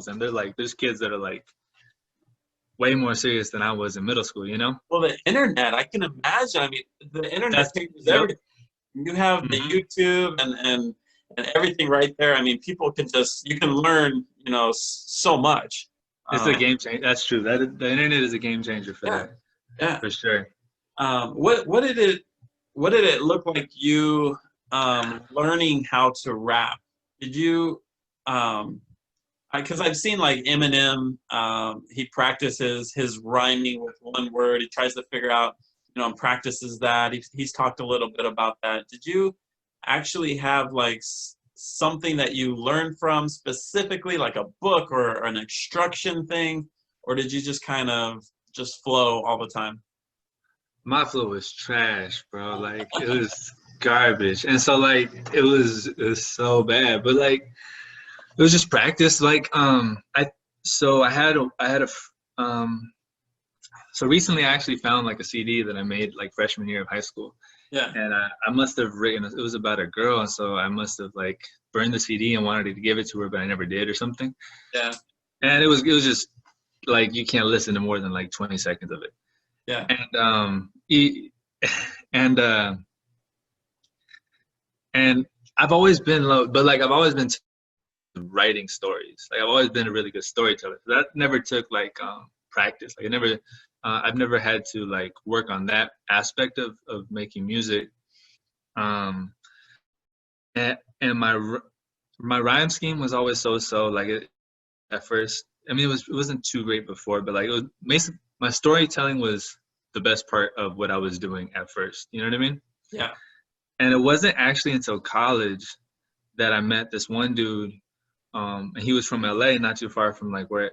and they're like, there's kids that are like way more serious than I was in middle school, you know? Well, the internet, I can imagine. I mean, the internet changes Yep. everything. You have the YouTube and everything right there. I mean, people can just, you can learn, you know, so much. It's a game changer. That's true. The internet is a game changer for that. Yeah. For sure. What did it look like you learning how to rap? Did you because I've seen like Eminem, he practices his rhyming with one word. He tries to figure out, you know, and practices that. He's talked a little bit about that. Did you actually have like something that you learned from specifically, like a book or an instruction thing, or did you just kind of just flow all the time? My flow was trash, bro. Like it was garbage, and so like it was so bad. But like it was just practice. Like so recently I actually found like a CD that I made like freshman year of high school. Yeah. And I must have written, it was about a girl, and so I must have like burned the CD and wanted to give it to her, but I never did or something. Yeah. And it was just like you can't listen to more than like 20 seconds of it. Yeah. And I've always been low, but like I've always been writing stories. Like I've always been a really good storyteller. That never took like practice. Like I've never had to like work on that aspect of making music. And my rhyme scheme was always so like at first. I mean, it wasn't too great before, but like it was basically my storytelling was the best part of what I was doing at first. You know what I mean? Yeah. And it wasn't actually until college that I met this one dude, and he was from LA, not too far from like where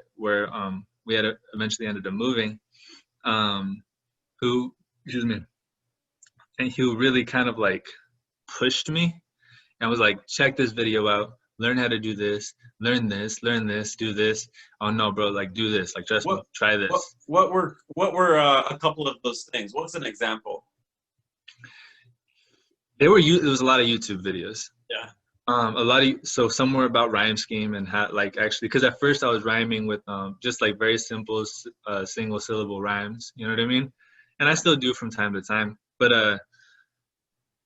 we had eventually ended up moving. Excuse me, and he really kind of like pushed me and was like, check this video out, learn how to do this, learn this, do this. Oh no, bro, like do this, like trust me, try this. What were a couple of those things? What's an example? It was a lot of YouTube videos. Yeah. So somewhere about rhyme scheme and how like actually, because at first I was rhyming with just like very simple single syllable rhymes, you know what I mean? And I still do from time to time, but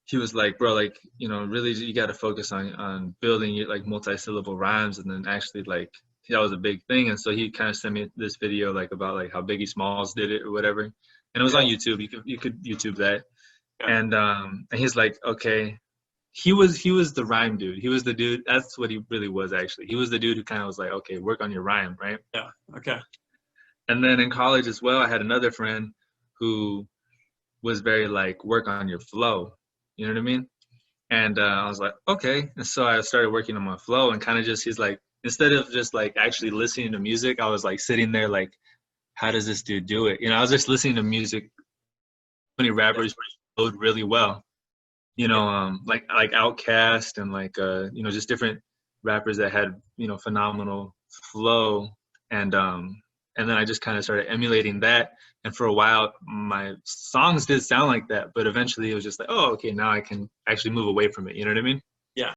he was like, bro, like, you know, really you got to focus on building your like multi-syllable rhymes, and then actually like that was a big thing. And so he kind of sent me this video like about like how Biggie Smalls did it or whatever, and it was on YouTube. You could YouTube that. And he's like, okay. He was the rhyme dude. He was the dude. That's what he really was, actually. He was the dude who kind of was like, okay, work on your rhyme, right? Yeah. Okay. And then in college as well, I had another friend who was very like, work on your flow. You know what I mean? And I was like, okay. And so I started working on my flow, and kind of just, he's like, instead of just like actually listening to music, I was like sitting there like, how does this dude do it? You know, I was just listening to music. Many rappers flowed really well. You know, like Outkast and like you know, just different rappers that had, you know, phenomenal flow, and then I just kind of started emulating that, and for a while my songs did sound like that, but eventually it was just like, oh, okay, now I can actually move away from it. You know what I mean?